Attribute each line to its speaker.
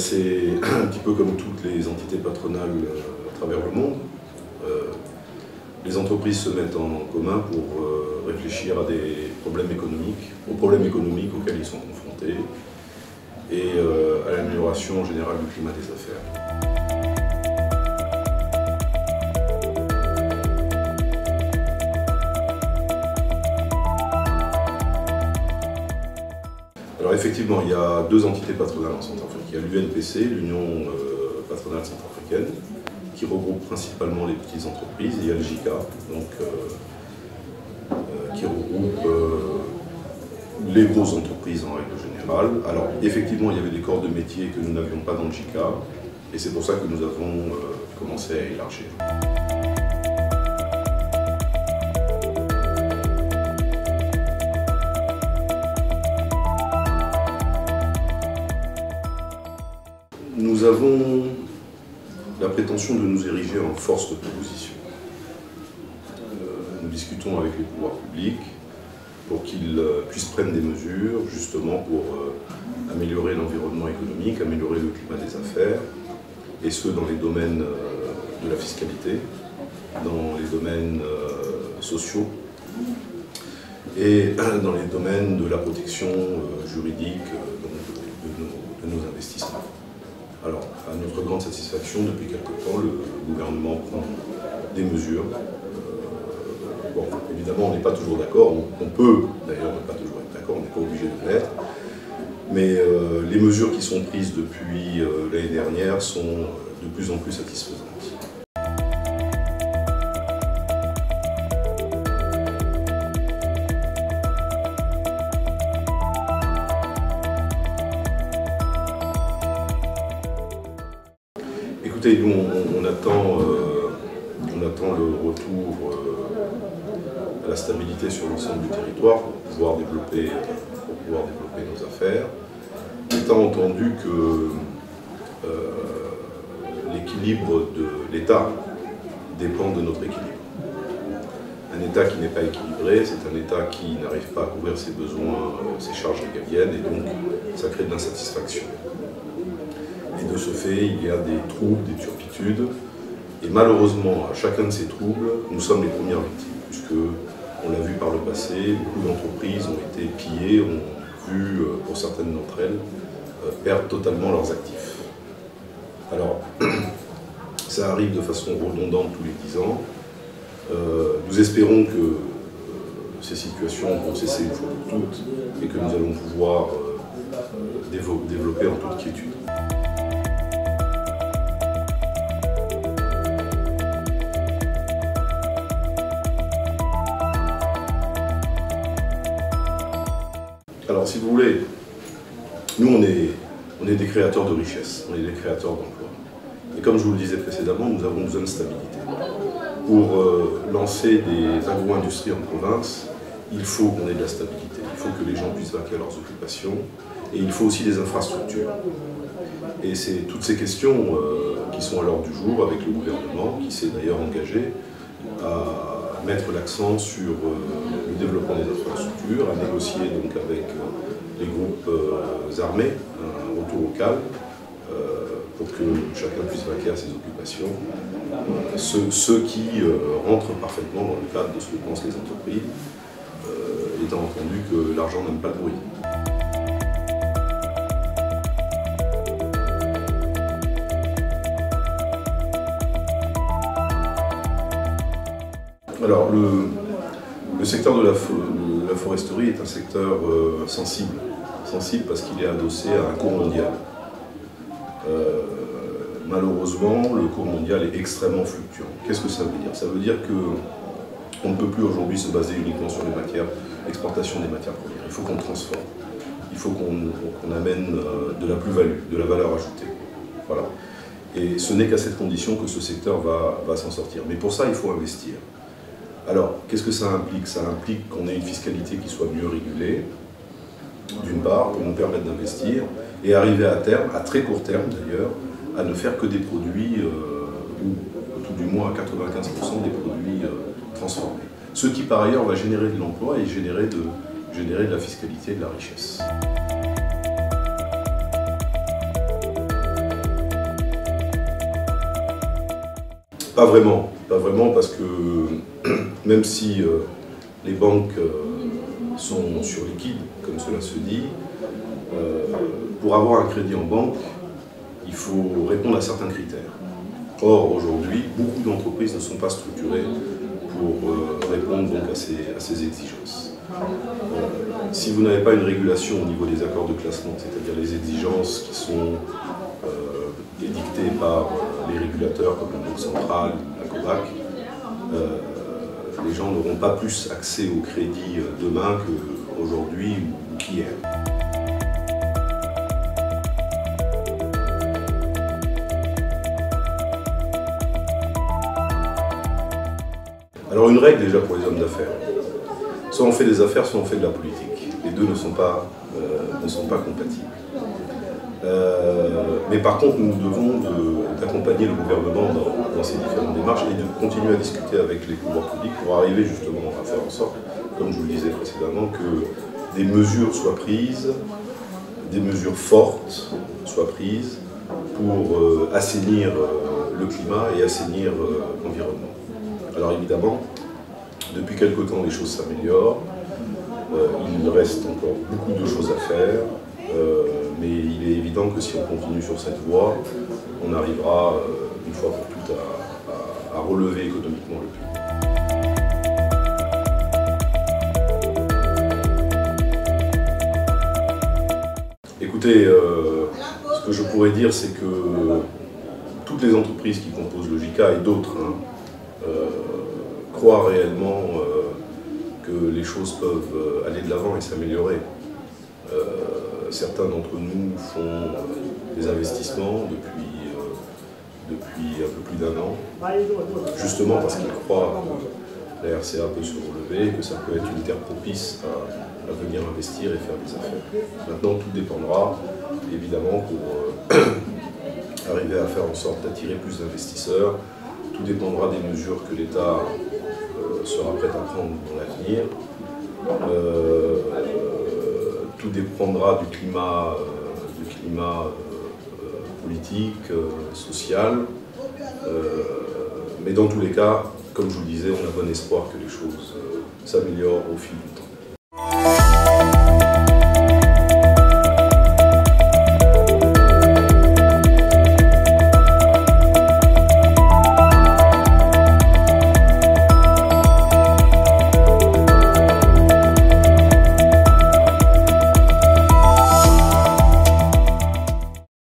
Speaker 1: c'est un petit peu comme toutes les entités patronales à travers le monde. Les entreprises se mettent en commun pour réfléchir à des problèmes économiques, aux problèmes économiques auxquels ils sont confrontés et à l'amélioration générale du climat des affaires. Alors effectivement, il y a deux entités patronales en Centrafrique. Il y a l'UNPC, l'Union patronale centrafricaine, qui regroupe principalement les petites entreprises, et il y a le JICA, donc, qui regroupe les grosses entreprises en règle générale. Alors effectivement, il y avait des corps de métier que nous n'avions pas dans le JICA, et c'est pour ça que nous avons commencé à élargir. Nous avons la prétention de nous ériger en force de proposition. Nous discutons avec les pouvoirs publics pour qu'ils puissent prendre des mesures justement pour améliorer l'environnement économique, améliorer le climat des affaires, et ce dans les domaines de la fiscalité, dans les domaines sociaux et dans les domaines de la protection juridique de nos investissements. Alors, à notre grande satisfaction, depuis quelque temps, le gouvernement prend des mesures. Bon, évidemment, on n'est pas toujours d'accord, on peut d'ailleurs ne pas toujours être d'accord, on n'est pas obligé de l'être, mais les mesures qui sont prises depuis l'année dernière sont de plus en plus satisfaisantes. Écoutez, nous, on attend le retour à la stabilité sur l'ensemble du territoire pour pouvoir développer nos affaires, étant entendu que l'équilibre de l'État dépend de notre équilibre. Un État qui n'est pas équilibré, c'est un État qui n'arrive pas à couvrir ses besoins, ses charges régaliennes, et donc ça crée de l'insatisfaction. Et de ce fait, il y a des troubles, des turpitudes, et malheureusement, à chacun de ces troubles, nous sommes les premières victimes, puisque, on l'a vu par le passé, beaucoup d'entreprises ont été pillées, ont vu, pour certaines d'entre elles, perdre totalement leurs actifs. Alors, ça arrive de façon redondante tous les 10 ans. Nous espérons que ces situations vont cesser une fois pour toutes, et que nous allons pouvoir développer en toute quiétude. Alors, si vous voulez, nous, on est des créateurs de richesse, on est des créateurs d'emplois. Et comme je vous le disais précédemment, nous avons besoin de stabilité. Pour lancer des agro-industries en province, il faut qu'on ait de la stabilité. Il faut que les gens puissent vaquer à leurs occupations. Et il faut aussi des infrastructures. Et c'est toutes ces questions qui sont à l'ordre du jour avec le gouvernement, qui s'est d'ailleurs engagé à mettre l'accent sur le développement des infrastructures, à négocier donc avec les groupes armés un retour au calme pour que chacun puisse vaquer à ses occupations. Ceux qui rentrent parfaitement dans le cadre de ce que pensent les entreprises, étant entendu que l'argent n'aime pas le bruit. Alors, le secteur de la foresterie est un secteur sensible parce qu'il est adossé à un cours mondial. Malheureusement, le cours mondial est extrêmement fluctuant. Qu'est-ce que ça veut dire? Ça veut dire qu'on ne peut plus aujourd'hui se baser uniquement sur l'exportation des matières premières. Il faut qu'on transforme. Il faut qu'on amène de la plus-value, de la valeur ajoutée. Voilà. Et ce n'est qu'à cette condition que ce secteur va s'en sortir. Mais pour ça, il faut investir. Alors, qu'est-ce que ça implique? Ça implique qu'on ait une fiscalité qui soit mieux régulée, d'une part, pour nous permettre d'investir, et arriver à terme, à très court terme d'ailleurs, à ne faire que des produits, ou tout du moins à 95% des produits transformés. Ce qui par ailleurs va générer de l'emploi et générer de la fiscalité et de la richesse. Pas vraiment parce que même si les banques sont surliquides, comme cela se dit, pour avoir un crédit en banque, il faut répondre à certains critères. Or, aujourd'hui, beaucoup d'entreprises ne sont pas structurées pour répondre donc à ces exigences. Si vous n'avez pas une régulation au niveau des accords de classement, c'est-à-dire les exigences qui sont édictées par les régulateurs comme la Banque centrale ou la COBAC, les gens n'auront pas plus accès au crédit demain qu'aujourd'hui ou qu'hier. Alors une règle déjà pour les hommes d'affaires. Soit on fait des affaires, soit on fait de la politique. Les deux ne sont pas compatibles. Mais par contre, nous devons d'accompagner le gouvernement dans ces différentes démarches et de continuer à discuter avec les pouvoirs publics pour arriver justement à faire en sorte, comme je vous le disais précédemment, que des mesures soient prises, des mesures fortes soient prises pour assainir le climat et assainir l'environnement. Alors évidemment, depuis quelque temps, les choses s'améliorent. Il reste encore beaucoup de choses à faire, mais il est évident que si on continue sur cette voie, on arrivera une fois pour toutes à relever économiquement le pays. Écoutez, ce que je pourrais dire, c'est que toutes les entreprises qui composent le JICA et d'autres croient réellement que les choses peuvent aller de l'avant et s'améliorer. Certains d'entre nous font des investissements depuis un peu plus d'1 an, justement parce qu'ils croient que la RCA peut se relever, que ça peut être une terre propice à venir investir et faire des affaires. Maintenant, tout dépendra, évidemment, pour arriver à faire en sorte d'attirer plus d'investisseurs. Tout dépendra des mesures que l'État sera prêt à prendre dans l'avenir. Tout dépendra du climat politique, social. Mais dans tous les cas, comme je vous le disais, on a bon espoir que les choses s'améliorent au fil du temps.